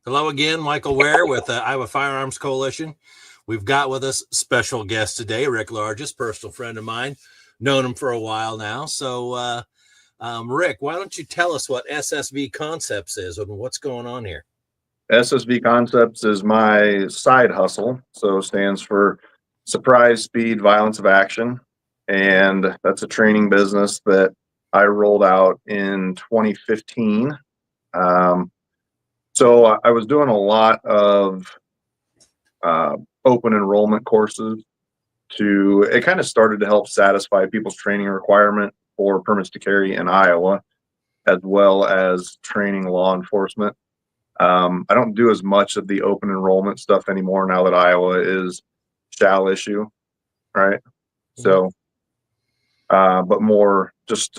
Hello again, Michael Ware with Iowa Firearms Coalition. We've got with us special guest today, Rick Largesse, personal friend of mine. Known him for a while now. So, Rick, why don't you tell us what SSV Concepts is and what's going on here? SSV Concepts is my side hustle. So it stands for Surprise, Speed, Violence of Action. And that's a training business that I rolled out in 2015. So I was doing a lot of open enrollment courses it kind of started to help satisfy people's training requirement for permits to carry in Iowa, as well as training law enforcement. I don't do as much of the open enrollment stuff anymore now that Iowa is shall issue, right? So, but more just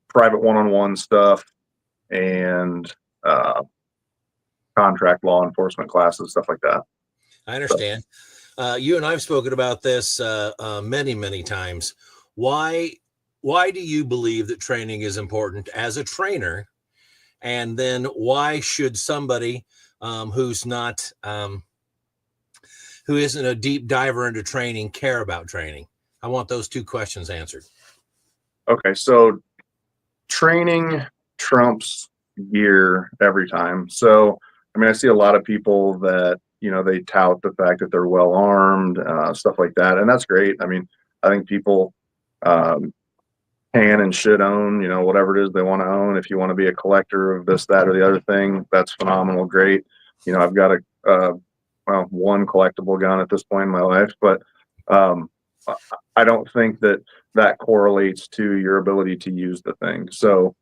private one-on-one stuff and contract law enforcement classes, stuff like that. I understand. You and I've spoken about this many, many times. Why do you believe that training is important as a trainer? And then why should somebody who isn't a deep diver into training care about training? I want those two questions answered. Okay, so training trumps gear every time. So, I mean, I see a lot of people that, they tout the fact that they're well armed, stuff like that. And that's great. I mean, I think people can and should own, whatever it is they want to own. If you want to be a collector of this, that, or the other thing, that's phenomenal. Great. I've got one collectible gun at this point in my life, but I don't think that correlates to your ability to use the thing. So,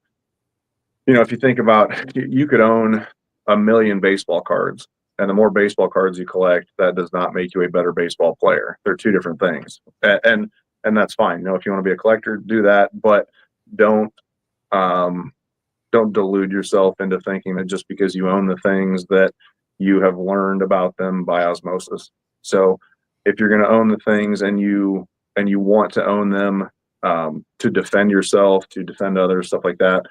if you think about, you could own 1 million baseball cards, and the more baseball cards you collect, that does not make you a better baseball player. They're two different things. And that's fine. If you want to be a collector, do that, but don't delude yourself into thinking that just because you own the things that you have learned about them by osmosis. So if you're going to own the things and you want to own them to defend yourself, to defend others, stuff like that,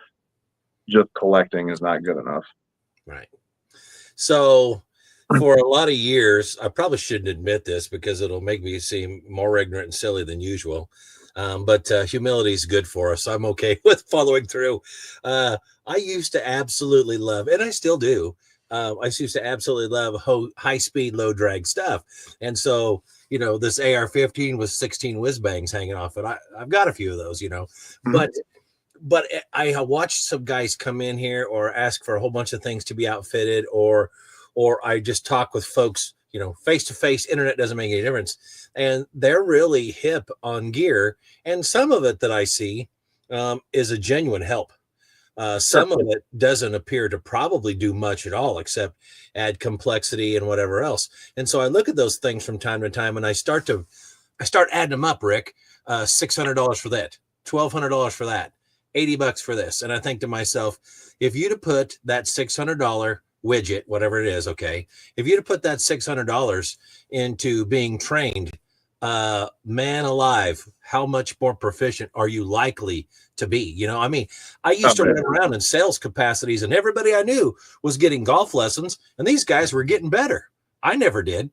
just collecting is not good enough. Right. So for a lot of years, I probably shouldn't admit this because it'll make me seem more ignorant and silly than usual. But humility is good for us. I'm okay with following through. I used to absolutely love, and I still do. I used to absolutely love high speed, low drag stuff. And so, this AR-15 with 16 whiz bangs hanging off it. I've got a few of those, but I watched some guys come in here or ask for a whole bunch of things to be outfitted, or I just talk with folks, face to face. Internet doesn't make any difference. And they're really hip on gear. And some of it that I see is a genuine help. Some of it doesn't appear to probably do much at all, except add complexity and whatever else. And so I look at those things from time to time, and I start adding them up, Rick. $600 for that, $1,200 for that, $80 for this. And I think to myself, if you'd have put that $600 widget, whatever it is, okay, if you'd have put that $600 into being trained, man alive, how much more proficient are you likely to be? I used to run around in sales capacities, and everybody I knew was getting golf lessons, and these guys were getting better. I never did.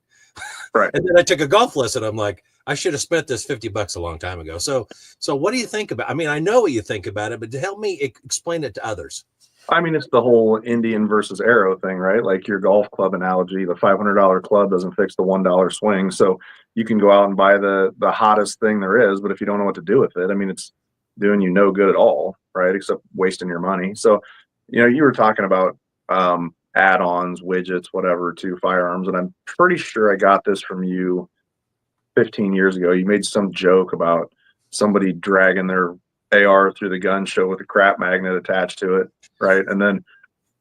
Right. And then I took a golf lesson. I'm like, I should have spent this $50 a long time ago. So what do you think about? I mean, I know what you think about it, but to help me explain it to others. I mean, it's the whole Indian versus arrow thing, right? Like your golf club analogy, the $500 club doesn't fix the $1 swing. So you can go out and buy the hottest thing there is, but if you don't know what to do with it, I mean, it's doing you no good at all, right? Except wasting your money. So, you were talking about add-ons, widgets, whatever, to firearms, and I'm pretty sure I got this from you 15 years ago. You made some joke about somebody dragging their AR through the gun show with a crap magnet attached to it, right? And then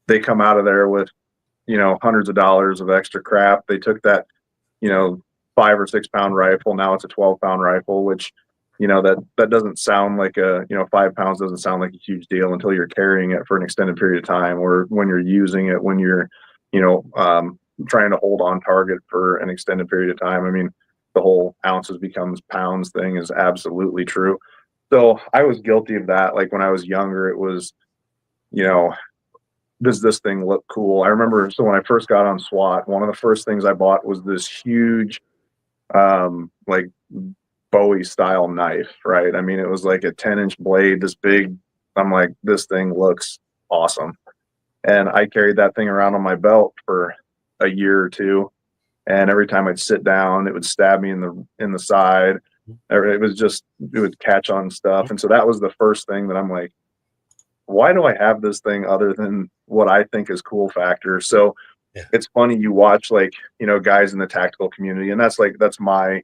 they come out of there with, hundreds of dollars of extra crap. They took that, 5 or 6 pound rifle. Now it's a 12-pound rifle, which, that doesn't sound like 5 pounds doesn't sound like a huge deal until you're carrying it for an extended period of time, or when you're using it, when you're, trying to hold on target for an extended period of time. I mean, the whole ounces becomes pounds thing is absolutely true. So I was guilty of that. Like when I was younger, it was, does this thing look cool? I remember, so when I first got on SWAT, one of the first things I bought was this huge, like Bowie style knife, right? I mean, it was like a 10-inch blade, this big. I'm like, this thing looks awesome. And I carried that thing around on my belt for a year or two. And every time I'd sit down, it would stab me in the side. It would catch on stuff. And so that was the first thing that I'm like, why do I have this thing other than what I think is cool factor? So Yeah. it's funny, you watch, like, guys in the tactical community, and that's my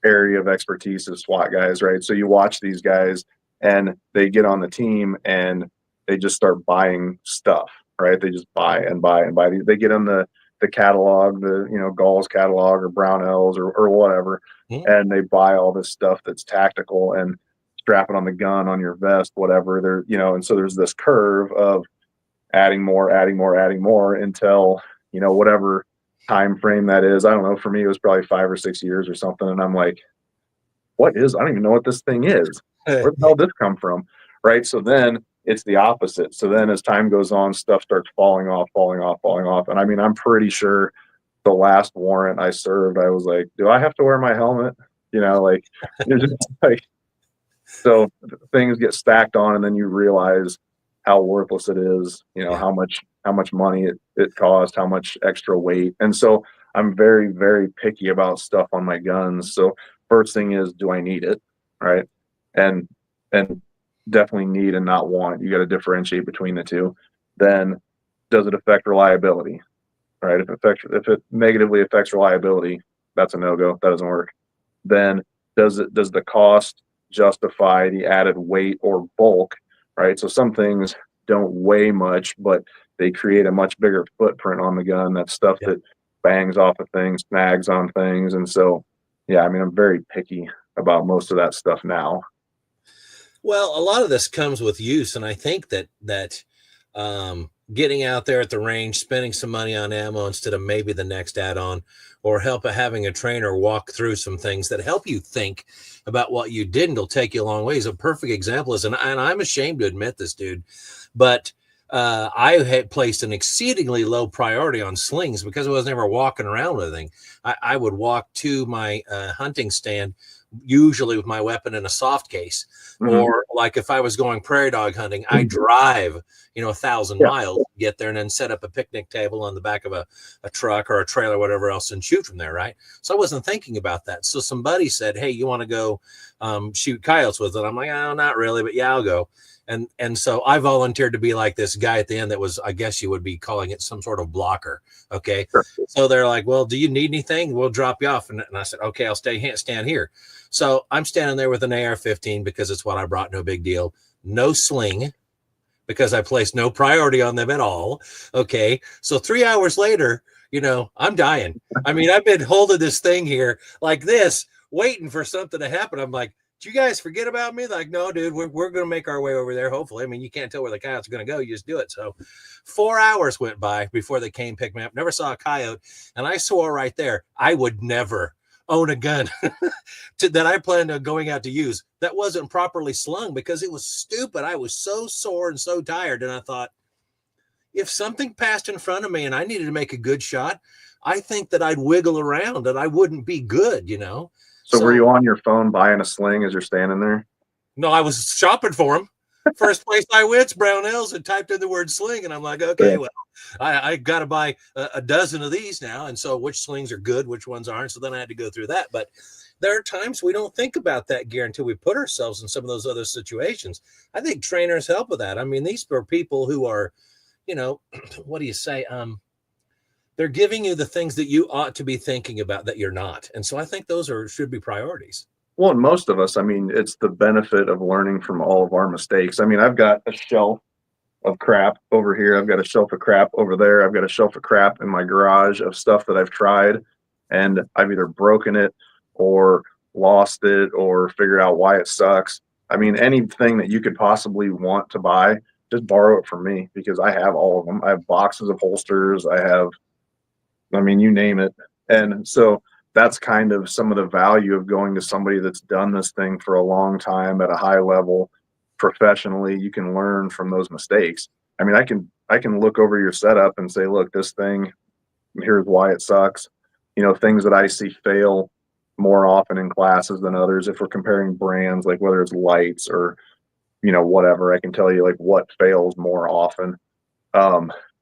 area of expertise is SWAT guys, right? So you watch these guys and they get on the team and they just start buying stuff, right? They just buy and buy and buy. They get in the catalog, the Gall's catalog or Brownells or whatever, and they buy all this stuff that's tactical and strap it on the gun, on your vest, whatever. And so there's this curve of adding more until, whatever time frame that is. I don't know. For me, it was probably 5 or 6 years or something. And I'm like, I don't even know what this thing is. Where the hell did this come from? Right. So then it's the opposite. So then as time goes on, stuff starts falling off. And I mean, I'm pretty sure the last warrant I served, I was like, do I have to wear my helmet? Like, like, so things get stacked on, and then you realize how worthless it is, how much money it costs, how much extra weight. And so I'm very, very picky about stuff on my guns. So first thing is, do I need it? Right. And definitely need and not want. You got to differentiate between the two. Then does it affect reliability? Right. If it negatively affects reliability, that's a no-go. That doesn't work. Then does the cost justify the added weight or bulk? Right. So some things don't weigh much, but they create a much bigger footprint on the gun. That's stuff that bangs off of things, snags on things. And so, yeah, I mean, I'm very picky about most of that stuff now. Well, a lot of this comes with use, and I think that getting out there at the range, spending some money on ammo instead of maybe the next add-on, or having a trainer walk through some things that help you think about what you did and will take you a long ways. A perfect example is, and I'm ashamed to admit this, dude, but I had placed an exceedingly low priority on slings because I was never walking around with anything. I would walk to my hunting stand, usually with my weapon in a soft case, or like if I was going prairie dog hunting, I drive 1,000 miles to get there and then set up a picnic table on the back of a truck or a trailer, whatever else, and shoot from there, right? So I wasn't thinking about that. So somebody said, hey, you want to go shoot coyotes with it? I'm like, oh, not really, but yeah, I'll go. And so I volunteered to be like this guy at the end that was, I guess you would be calling it some sort of blocker. Okay. So they're like, well, do you need anything? We'll drop you off. And I said, okay, I'll stand here. So I'm standing there with an AR-15 because it's what I brought. No big deal. No sling because I placed no priority on them at all. Okay. So 3 hours later, I'm dying. I mean, I've been holding this thing here like this, waiting for something to happen. I'm like, did you guys forget about me? Like, no, dude, we're going to make our way over there. Hopefully. I mean, you can't tell where the coyotes are going to go. You just do it. So 4 hours went by before they came pick me up. Never saw a coyote. And I swore right there, I would never own a gun that I planned on going out to use that wasn't properly slung because it was stupid. I was so sore and so tired. And I thought, if something passed in front of me and I needed to make a good shot, I think that I'd wiggle around and I wouldn't be good, So were you on your phone buying a sling as you're standing there? No, I was shopping for them. First place I went, Brownells, and typed in the word sling. And I'm like, okay, well, I got to buy a dozen of these now. And so which slings are good, which ones aren't. So then I had to go through that. But there are times we don't think about that gear until we put ourselves in some of those other situations. I think trainers help with that. I mean, these are people who are, what do you say? They're giving you the things that you ought to be thinking about that you're not. And so I think those should be priorities. Well, and most of us, I mean, it's the benefit of learning from all of our mistakes. I mean, I've got a shelf of crap over here. I've got a shelf of crap over there. I've got a shelf of crap in my garage of stuff that I've tried, and I've either broken it or lost it or figured out why it sucks. I mean, anything that you could possibly want to buy, just borrow it from me because I have all of them. I have boxes of holsters. I mean, you name it. And so that's kind of some of the value of going to somebody that's done this thing for a long time at a high level professionally. You can learn from those mistakes. I mean, I can look over your setup and say, look, this thing, here's why it sucks. You know, things that I see fail more often in classes than others. If we're comparing brands, like whether it's lights or, you know, whatever, I can tell you like what fails more often. I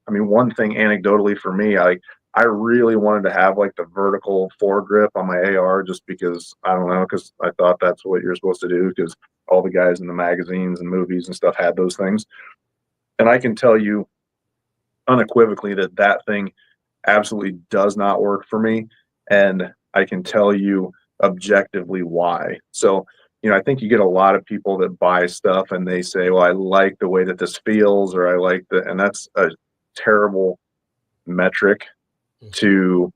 mean, one thing anecdotally for me, I really wanted to have like the vertical foregrip on my AR just because I don't know, because I thought that's what you're supposed to do because all the guys in the magazines and movies and stuff had those things. And I can tell you unequivocally that that thing absolutely does not work for me. And I can tell you objectively why. So, you know, I think you get a lot of people that buy stuff and they say, well, I like the way that this feels, or I like the, and that's a terrible metric to,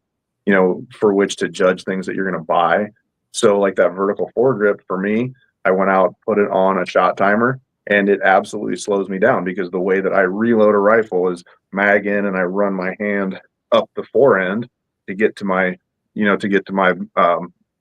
you know, for which to judge things that you're going to buy. So like that vertical foregrip for me, I went out, put it on a shot timer, and it absolutely slows me down because the way that I reload a rifle is mag in and I run my hand up the fore end to get to my, you know, to get to my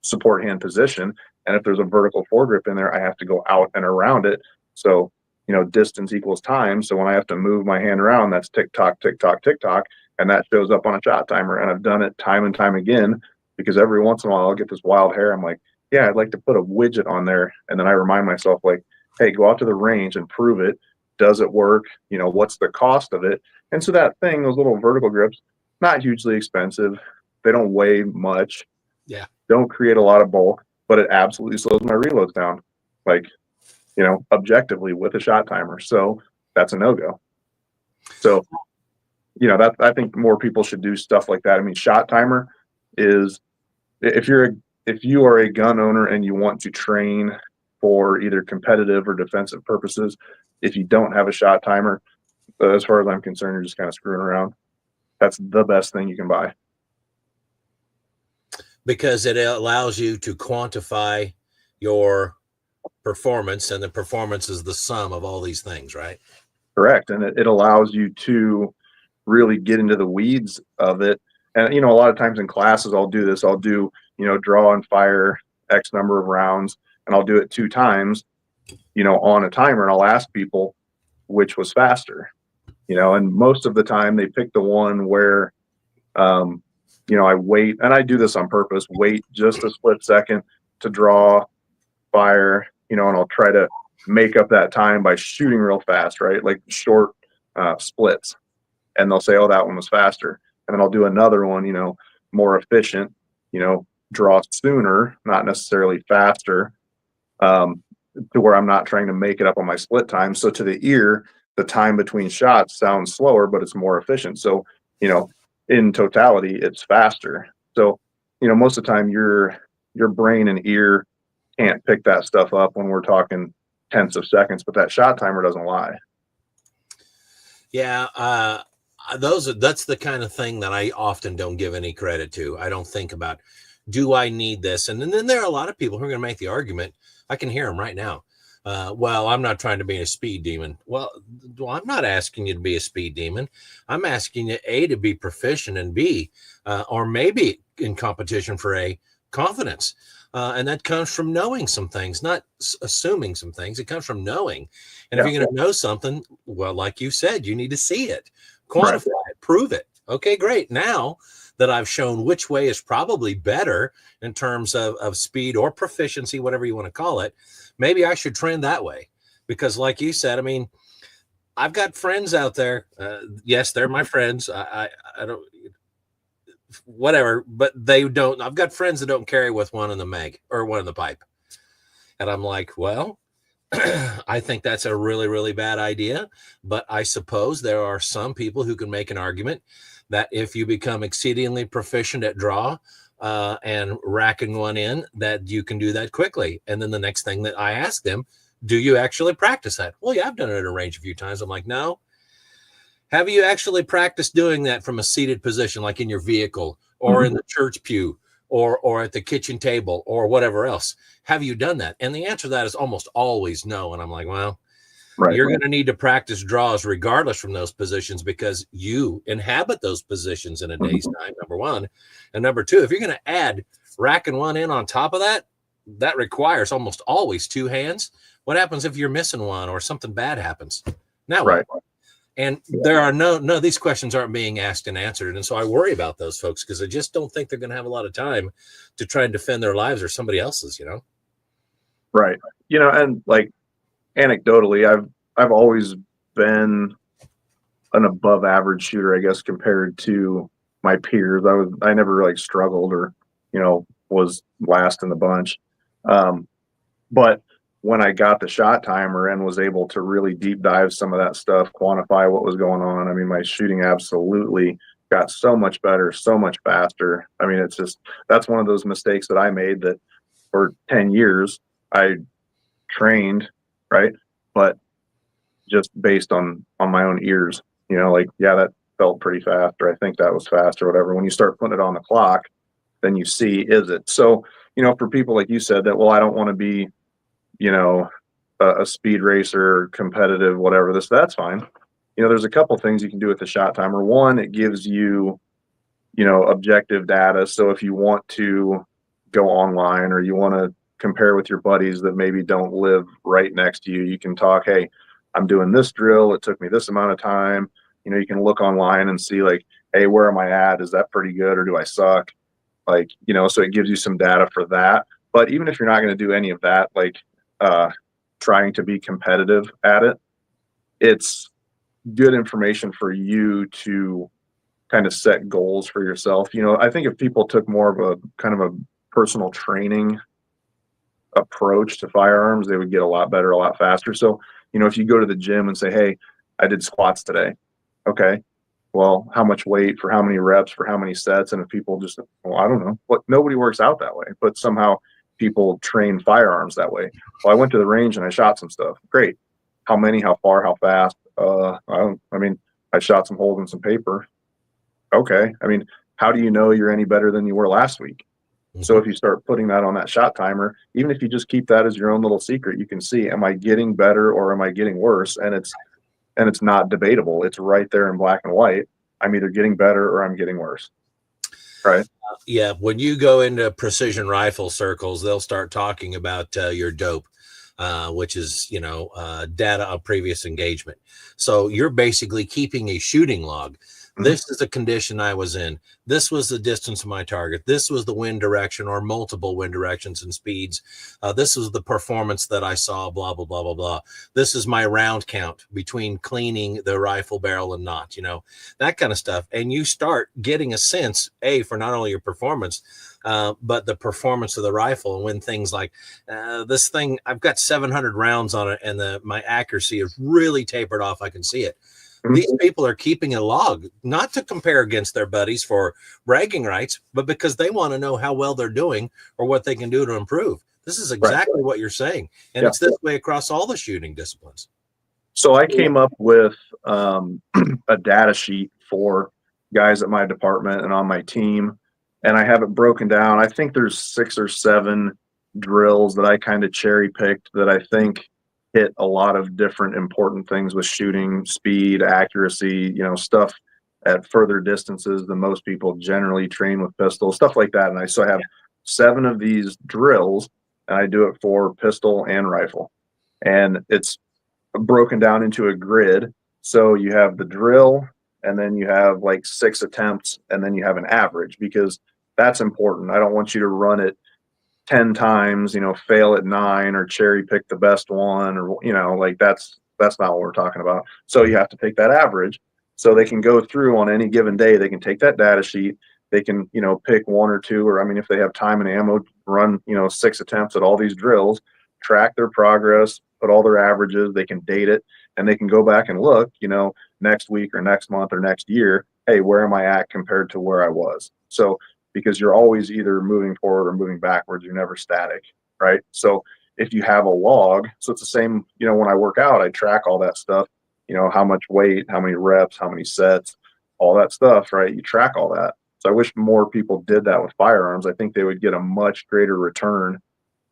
support hand position. And if there's a vertical foregrip in there, I have to go out and around it. So, you know, distance equals time. So when I have to move my hand around, that's tick tock, tick tock, tick tock. And that shows up on a shot timer. And I've done it time and time again because every once in a while I'll get this wild hair. I'm like, yeah, I'd like to put a widget on there. And then I remind myself like, hey, go out to the range and prove it. Does it work? You know, what's the cost of it? And so that thing, those little vertical grips, not hugely expensive. They don't weigh much. Yeah. Don't create a lot of bulk, but it absolutely slows my reloads down. Like, you know, objectively with a shot timer. So that's a no-go. So, you know, that I think more people should do stuff like that. I mean, shot timer is if you are a gun owner and you want to train for either competitive or defensive purposes, if you don't have a shot timer, as far as I'm concerned, you're just kind of screwing around. That's the best thing you can buy. Because it allows you to quantify your performance, and the performance is the sum of all these things, right? Correct. And it allows you to really get into the weeds of it. And, you know, a lot of times in classes, I'll do this. I'll do, you know, draw and fire X number of rounds, and I'll do it 2 times, you know, on a timer. And I'll ask people which was faster, you know, and most of the time they pick the one where, you know, I wait, and I do this on purpose, wait just a split second to draw, fire, you know, and I'll try to make up that time by shooting real fast, right? Like short splits. And they'll say, oh, that one was faster. And then I'll do another one, you know, more efficient, you know, draw sooner, not necessarily faster, to where I'm not trying to make it up on my split time. So to the ear, the time between shots sounds slower, but it's more efficient. So, you know, in totality, it's faster. So, you know, most of the time your brain and ear can't pick that stuff up when we're talking tenths of seconds, but that shot timer doesn't lie. Yeah. That's the kind of thing that I often don't give any credit to. I don't think about, do I need this? And then there are a lot of people who are going to make the argument. I can hear them right now. Well, I'm not trying to be a speed demon. Well, I'm not asking you to be a speed demon. I'm asking you, A, to be proficient, and B, or maybe in competition for A, confidence. And that comes from knowing some things, not assuming some things. It comes from knowing. And if you're going to know something, well, like you said, you need to see it, quantify it, prove it. Okay, great. Now that I've shown which way is probably better in terms of speed or proficiency, whatever you want to call it, maybe I should trend that way. Because like you said, I mean, I've got friends out there. Yes, they're my friends. I don't, whatever, but they don't. I've got friends that don't carry with one in the mag or one in the pipe. And I'm like, well, I think that's a really, really bad idea. But I suppose there are some people who can make an argument that if you become exceedingly proficient at draw and racking one in, that you can do that quickly. And then the next thing that I ask them, do you actually practice that? Well, yeah, I've done it at a range a few times. I'm like, no. Have you actually practiced doing that from a seated position, like in your vehicle or in the church pew or at the kitchen table or whatever else? Have you done that? And the answer to that is almost always no. And I'm like, well, you're going to need to practice draws regardless from those positions because you inhabit those positions in a day's time, number one. And number two, if you're going to add racking one in on top of that, that requires almost always 2 hands. What happens if you're missing one or something bad happens? Now, And there are no, these questions aren't being asked and answered. And so I worry about those folks because I just don't think they're going to have a lot of time to try and defend their lives or somebody else's, you know? Right. You know, and like anecdotally, I've always been an above average shooter, I guess, compared to my peers. I never like struggled or, you know, was last in the bunch. But when I got the shot timer and was able to really deep dive some of that stuff, quantify what was going on, I mean, my shooting absolutely got so much better, so much faster. I mean, it's just, that's one of those mistakes that I made, that for 10 years I trained, right? But just based on my own ears, you know, like, yeah, that felt pretty fast, or I think that was fast, or whatever. When you start putting it on the clock, then you see, is it? So, you know, for people like you said that, well, I don't want to be, you know, a speed racer, competitive, whatever, that's fine. You know, there's a couple things you can do with the shot timer. One, it gives you, you know, objective data. So if you want to go online or you want to compare with your buddies that maybe don't live right next to you, you can talk, hey, I'm doing this drill, it took me this amount of time. You know, you can look online and see like, hey, where am I at? Is that pretty good, or do I suck? Like, you know, so it gives you some data for that. But even if you're not going to do any of that, like trying to be competitive at it, it's good information for you to kind of set goals for yourself. You know, I think if people took more of a kind of a personal training approach to firearms, they would get a lot better, a lot faster. So, you know, if you go to the gym and say, hey, I did squats today. Okay. Well, how much weight for how many reps for how many sets? And if people just, well, I don't know, what, nobody works out that way, but somehow people train firearms that way. Well, I went to the range and I shot some stuff. Great. How many, how far, how fast? I mean, I shot some holes in some paper. Okay. I mean, how do you know you're any better than you were last week? Mm-hmm. So if you start putting that on that shot timer, even if you just keep that as your own little secret, you can see, am I getting better or am I getting worse? And it's not debatable. It's right there in black and white. I'm either getting better or I'm getting worse. Right. Yeah. When you go into precision rifle circles, they'll start talking about your dope, which is, you know, data of previous engagement. So you're basically keeping a shooting log. This is the condition I was in. This was the distance of my target. This was the wind direction or multiple wind directions and speeds. This was the performance that I saw, blah, blah, blah, blah, blah. This is my round count between cleaning the rifle barrel and not, you know, that kind of stuff. And you start getting a sense, for not only your performance, but the performance of the rifle. And when things like this thing, I've got 700 rounds on it and my accuracy is really tapered off. I can see it. These people are keeping a log, not to compare against their buddies for bragging rights, but because they want to know how well they're doing or what they can do to improve. This is exactly what you're saying. And it's this way across all the shooting disciplines. So I came up with a data sheet for guys at my department and on my team, and I have it broken down. I think there's 6 or 7 drills that I kind of cherry picked that I think hit a lot of different important things with shooting, speed, accuracy, you know, stuff at further distances than most people generally train with pistols, stuff like that. And I have 7 of these drills, and I do it for pistol and rifle. And it's broken down into a grid. So you have the drill, and then you have like 6 attempts, and then you have an average, because that's important. I don't want you to run it 10 times, you know, fail at 9 or cherry pick the best one, or, you know, like that's not what we're talking about. So you have to take that average, so they can go through on any given day. They can take that data sheet. They can, you know, pick 1 or 2, or I mean, if they have time and ammo, run, you know, 6 attempts at all these drills, track their progress, put all their averages. They can date it, and they can go back and look, you know, next week or next month or next year. Hey, where am I at compared to where I was? So, because you're always either moving forward or moving backwards. You're never static, right? So if you have a log, so it's the same, you know, when I work out, I track all that stuff, you know, how much weight, how many reps, how many sets, all that stuff, right? You track all that. So I wish more people did that with firearms. I think they would get a much greater return,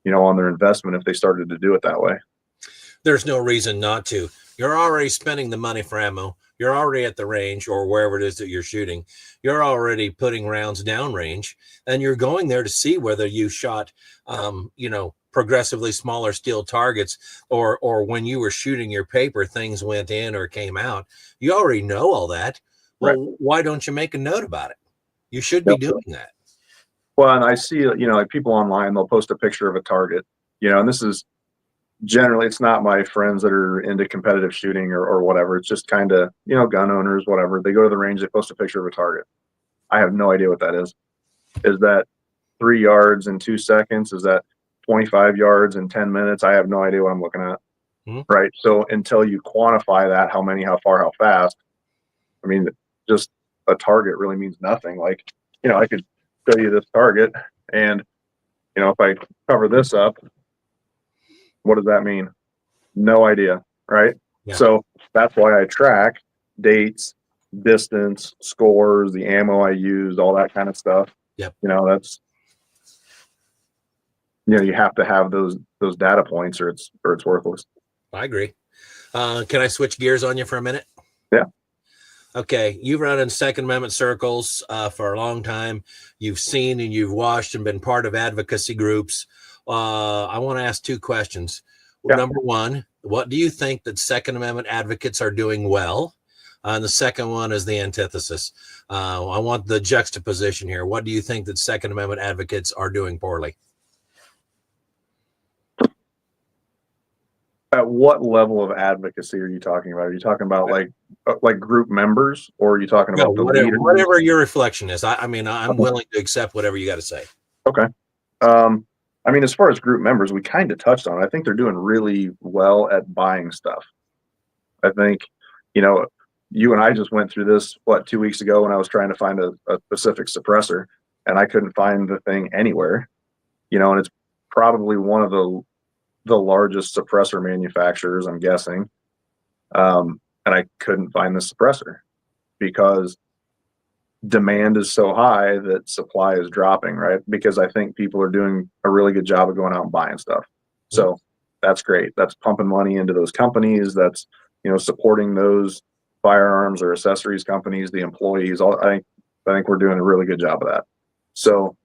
you know, on their investment if they started to do it that way. There's no reason not to. You're already spending the money for ammo. You're already at the range or wherever it is that you're shooting. You're already putting rounds down range, and you're going there to see whether you shot, you know, progressively smaller steel targets, or when you were shooting your paper, things went in or came out. You already know all that. Well, Right. why don't you make a note about it? You should be doing that. Well, and I see, like people online, they'll post a picture of a target, and this is generally, it's not my friends that are into competitive shooting or whatever. It's just kind of, gun owners, whatever. They go to the range, they post a picture of a target. I have no idea what that is. Is that 3 yards in 2 seconds? Is that 25 yards in 10 minutes? I have no idea what I'm looking at. Right. So until you quantify that, how many, how far, how fast, I mean, just a target really means nothing. Like, I could show you this target and, if I cover this up, what does that mean? No idea. Right. Yeah. So that's why I track dates, distance, scores, the ammo I used, all that kind of stuff. Yep. That's, you have to have those data points or it's worthless. I agree. Can I switch gears on you for a minute? Yeah. Okay. You've run in Second Amendment circles for a long time. You've seen and you've watched and been part of advocacy groups. I want to ask 2 questions. Yeah. Number one, what do you think that Second Amendment advocates are doing well? And the second one is the antithesis. I want the juxtaposition here. What do you think that Second Amendment advocates are doing poorly? At what level of advocacy are you talking about? Are you talking about like group members, or are you talking about whatever your reflection is? I'm willing to accept whatever you got to say. Okay. As far as group members, we kind of touched on it. I think they're doing really well at buying stuff. I think, you and I just went through this 2 weeks ago when I was trying to find a specific suppressor, and I couldn't find the thing anywhere. And it's probably one of the largest suppressor manufacturers, I'm guessing. And I couldn't find the suppressor because demand is so high that supply is dropping, right? Because I think people are doing a really good job of going out and buying stuff. So that's great. That's pumping money into those companies. That's, supporting those firearms or accessories companies, the employees. I think we're doing a really good job of that. So,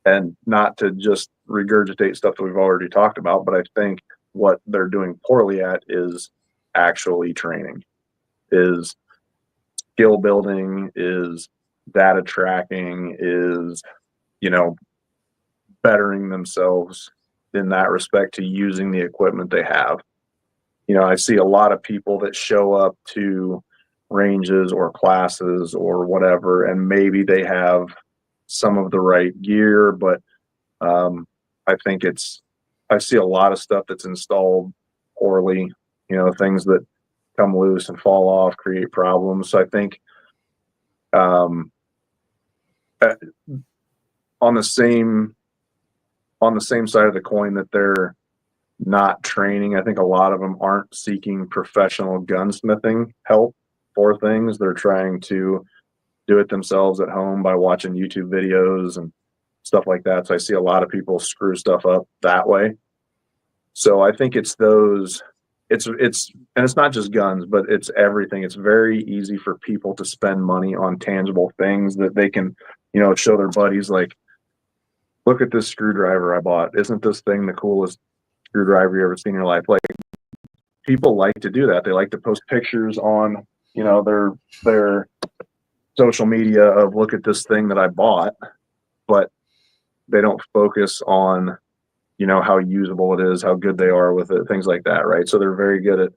and not to just regurgitate stuff that we've already talked about, but I think what they're doing poorly at is actually training, is skill building, is data tracking, is, bettering themselves in that respect to using the equipment they have. I see a lot of people that show up to ranges or classes or whatever, and maybe they have some of the right gear, but I see a lot of stuff that's installed poorly, things that come loose and fall off, create problems. So I think on the same side of the coin that they're not training, I think a lot of them aren't seeking professional gunsmithing help for things. They're trying to do it themselves at home by watching YouTube videos and stuff like that. So I see a lot of people screw stuff up that way. So I think it's those, and it's not just guns, but it's everything. It's very easy for people to spend money on tangible things that they can, show their buddies, like, look at this screwdriver I bought. Isn't this thing the coolest screwdriver you ever seen in your life? Like, people like to do that. They like to post pictures on, their social media of, look at this thing that I bought, but they don't focus on, how usable it is, how good they are with it, things like that, right? So they're very good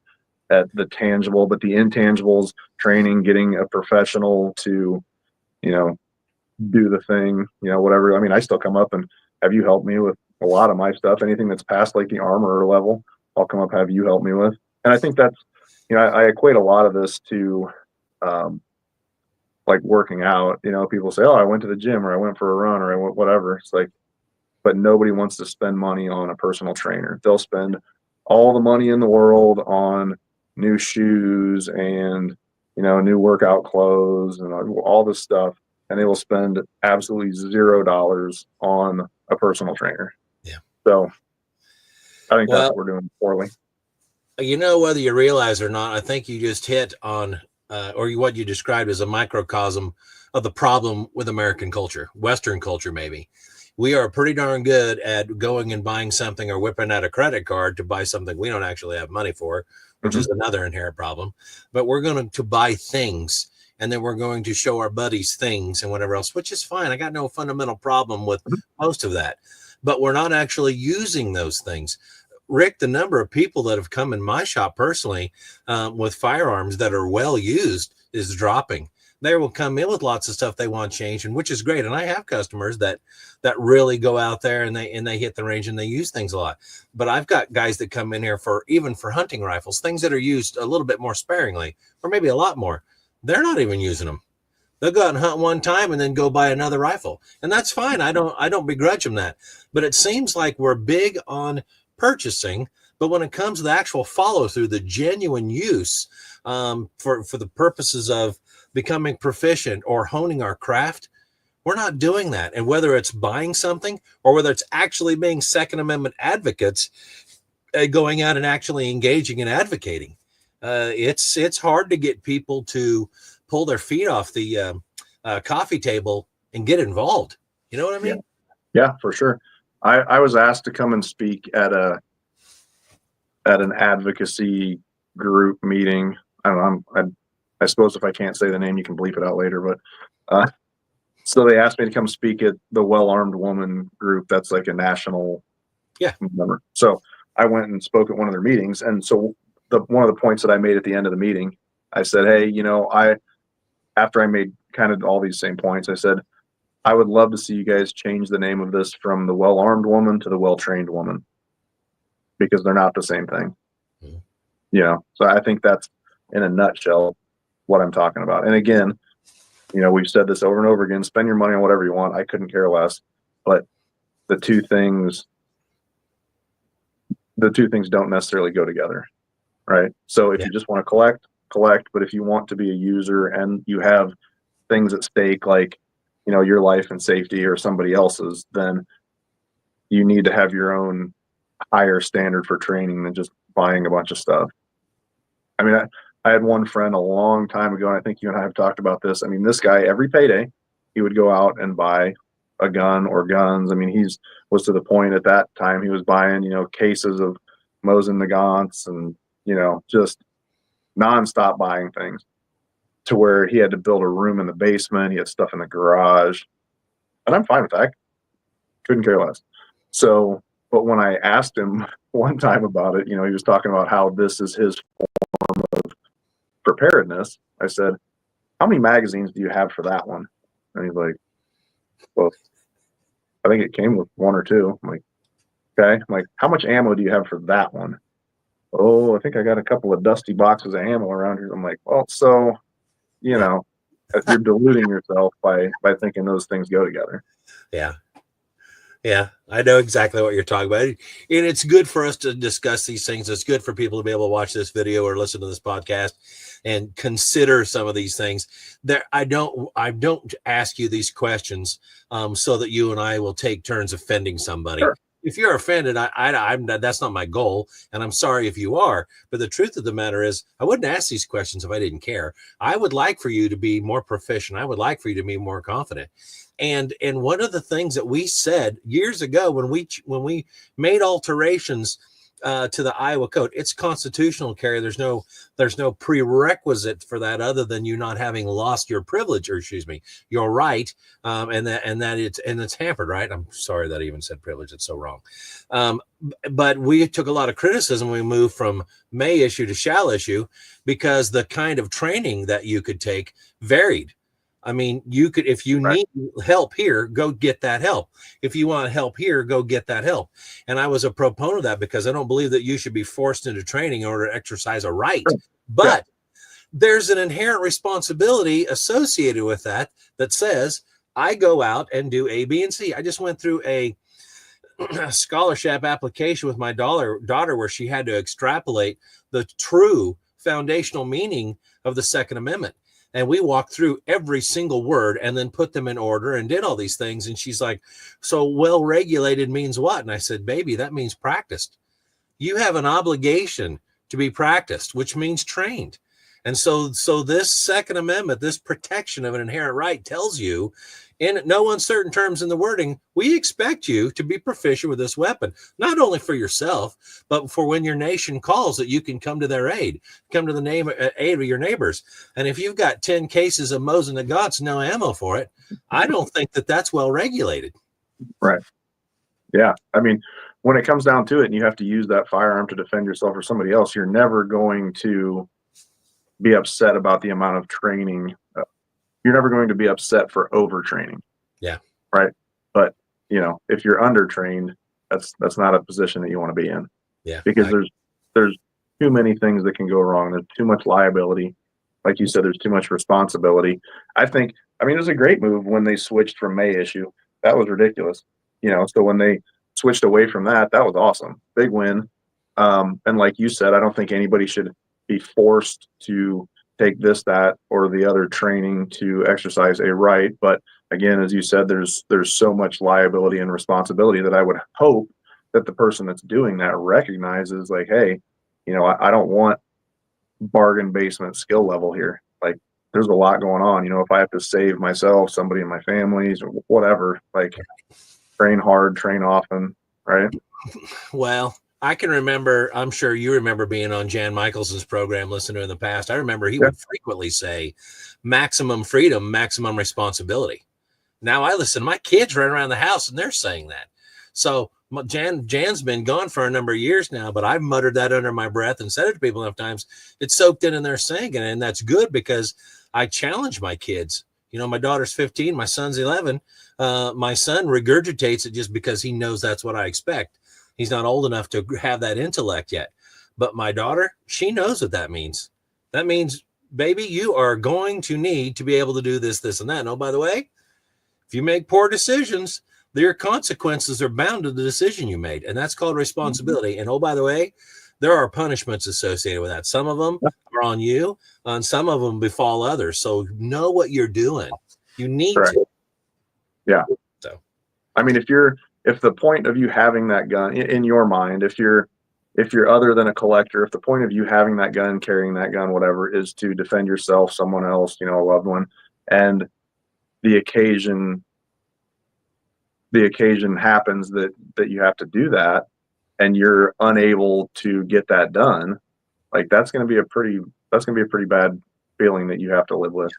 at the tangible, but the intangibles, training, getting a professional to, do the thing, whatever. I still come up and have you help me with a lot of my stuff. Anything that's past like the armor level, I'll come up, have you help me with. And I think that's, I equate a lot of this to like working out. People say, oh, I went to the gym, or I went for a run, or I went whatever. It's like, but nobody wants to spend money on a personal trainer. They'll spend all the money in the world on new shoes and, new workout clothes and all this stuff. And they will spend absolutely $0 on a personal trainer. Yeah. So I think that's what we're doing poorly. Whether you realize or not, I think you just hit on, or what you described as a microcosm of the problem with American culture, Western culture, maybe. we are pretty darn good at going and buying something or whipping out a credit card to buy something we don't actually have money for, which is another inherent problem. But we're going to buy things, and then we're going to show our buddies things and whatever else, which is fine. I got no fundamental problem with most of that, but we're not actually using those things. Rick, the number of people that have come in my shop personally with firearms that are well used is dropping. They will come in with lots of stuff they want changed, and which is great. And I have customers that really go out there and they hit the range and they use things a lot. But I've got guys that come in here for hunting rifles, things that are used a little bit more sparingly, or maybe a lot more. They're not even using them. They'll go out and hunt one time and then go buy another rifle, and that's fine. I don't begrudge them that. But it seems like we're big on purchasing, but when it comes to the actual follow through, the genuine use for the purposes of becoming proficient or honing our craft, we're not doing that. And whether it's buying something or whether it's actually being Second Amendment advocates, going out and actually engaging and advocating, it's hard to get people to pull their feet off the coffee table and get involved. You know what I mean? Yeah, for sure. I was asked to come and speak at an advocacy group meeting. I don't know. I suppose if I can't say the name, you can bleep it out later. But so they asked me to come speak at the Well Armed Woman group. That's like a national number. So I went and spoke at one of their meetings. And so one of the points that I made at the end of the meeting, I said, hey, after I made kind of all these same points, I said, I would love to see you guys change the name of this from the Well Armed Woman to the Well Trained Woman, because they're not the same thing. So I think that's in a nutshell what I'm talking about. And again, we've said this over and over again, spend your money on whatever you want. I couldn't care less, but the two things don't necessarily go together. Right. So if you just want to collect, but if you want to be a user and you have things at stake, like, your life and safety or somebody else's, then you need to have your own higher standard for training than just buying a bunch of stuff. I mean, I had one friend a long time ago, and I think you and I have talked about this. I mean, this guy, every payday, he would go out and buy a gun or guns. I mean, was to the point at that time he was buying, cases of Mosin Nagants and, just nonstop buying things, to where he had to build a room in the basement. He had stuff in the garage, and I'm fine with that. Couldn't care less. So, but when I asked him one time about it, he was talking about how this is his form of preparedness. I said, how many magazines do you have for that one? And he's like, well, I think it came with one or two. I'm like, okay. I'm like, how much ammo do you have for that one? Oh, I think I got a couple of dusty boxes of ammo around here. I'm like, well, so, you're diluting yourself by thinking those things go together. Yeah, I know exactly what you're talking about. And it's good for us to discuss these things. It's good for people to be able to watch this video or listen to this podcast and consider some of these things. I don't ask you these questions so that you and I will take turns offending somebody. Sure. If you're offended, I'm that's not my goal, and I'm sorry if you are. But the truth of the matter is, I wouldn't ask these questions if I didn't care. I would like for you to be more proficient. I would like for you to be more confident. And one of the things that we said years ago when we made alterations to the Iowa Code, it's constitutional carry. There's no prerequisite for that other than you not having lost your privilege, or excuse me, your right, and it's hampered, right? I'm sorry that I even said privilege. It's so wrong. But we took a lot of criticism when we moved from may issue to shall issue, because the kind of training that you could take varied. I mean, you could, if you need help here, go get that help. If you want help here, go get that help. And I was a proponent of that, because I don't believe that you should be forced into training in order to exercise a right. But there's an inherent responsibility associated with that says, I go out and do A, B, and C. I just went through a scholarship application with my daughter where she had to extrapolate the true foundational meaning of the Second Amendment. And we walked through every single word and then put them in order and did all these things. And she's like, so well-regulated means what? And I said, baby, that means practiced. You have an obligation to be practiced, which means trained. And so this Second Amendment, this protection of an inherent right, tells you in no uncertain terms in the wording, we expect you to be proficient with this weapon, not only for yourself, but for when your nation calls, that you can come to their aid, come to the aid of your neighbors. And if you've got 10 cases of Mosin Nagants, no ammo for it, I don't think that that's well regulated. Right. Yeah. I mean, when it comes down to it and you have to use that firearm to defend yourself or somebody else, you're never going to be upset about the amount of training. You're never going to be upset for overtraining. Yeah. Right. But, if you're undertrained, that's not a position that you want to be in. Yeah. Because there's too many things that can go wrong. There's too much liability. Like you said, there's too much responsibility. it was a great move when they switched from May issue. That was ridiculous. So when they switched away from that was awesome. Big win. And like you said, I don't think anybody should be forced to take this, that, or the other training to exercise a right. But again, as you said, there's so much liability and responsibility that I would hope that the person that's doing that recognizes, like, hey, I don't want bargain basement skill level here. Like, there's a lot going on. If I have to save myself, somebody in my families, or whatever, like, train hard, train often, right? Well, I can remember, I'm sure you remember being on Jan Michelson's program, listening to him in the past. I remember he would frequently say, maximum freedom, maximum responsibility. Now I listen, my kids run around the house and they're saying that. So Jan's been gone for a number of years now, but I've muttered that under my breath and said it to people enough times. It's soaked in and they're saying it. And that's good because I challenge my kids. My daughter's 15, my son's 11. My son regurgitates it just because he knows that's what I expect. He's not old enough to have that intellect yet. But my daughter, she knows what that means. That means, baby, you are going to need to be able to do this, this, and that. And oh, by the way, if you make poor decisions, their consequences are bound to the decision you made. And that's called responsibility. And oh, by the way, there are punishments associated with that. Some of them are on you, and some of them befall others. So know what you're doing. You need to. Yeah. So, if the point of you having that gun in your mind, if you're other than a collector, if the point of you having that gun, carrying that gun, whatever, is to defend yourself, someone else, a loved one, and the occasion happens that you have to do that and you're unable to get that done, like, that's going to be a pretty bad feeling that you have to live with,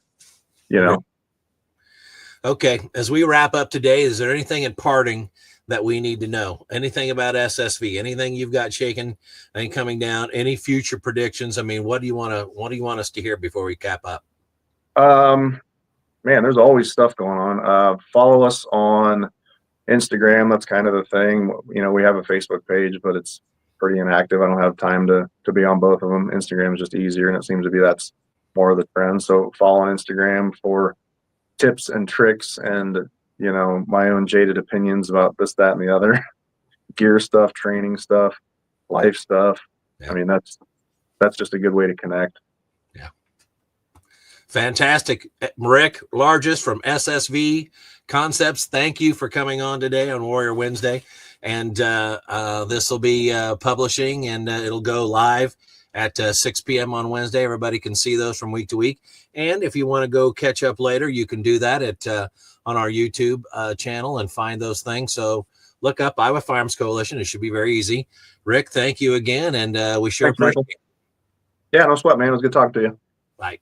Okay. As we wrap up today, is there anything in parting that we need to know? Anything about SSV? Anything you've got shaking and coming down? Any future predictions? I mean, what do you want us to hear before we cap up? Man, there's always stuff going on. Follow us on Instagram. That's kind of the thing. We have a Facebook page, but it's pretty inactive. I don't have time to be on both of them. Instagram is just easier, and it seems to be that's more of the trend. So follow on Instagram for tips and tricks and my own jaded opinions about this, that, and the other. Gear stuff, training stuff, life stuff. Yeah. I mean, that's just a good way to connect. Yeah. Fantastic. Rick Largesse from SSV Concepts, thank you for coming on today on Warrior Wednesday. And this will be publishing, and it'll go live at 6 p.m. on Wednesday. Everybody can see those from week to week. And if you want to go catch up later, you can do that at on our YouTube channel and find those things. So look up Iowa Firearms Coalition. It should be very easy. Rick, thank you again, and we sure appreciate it. Yeah, no sweat, man. It was good talking to you. Bye.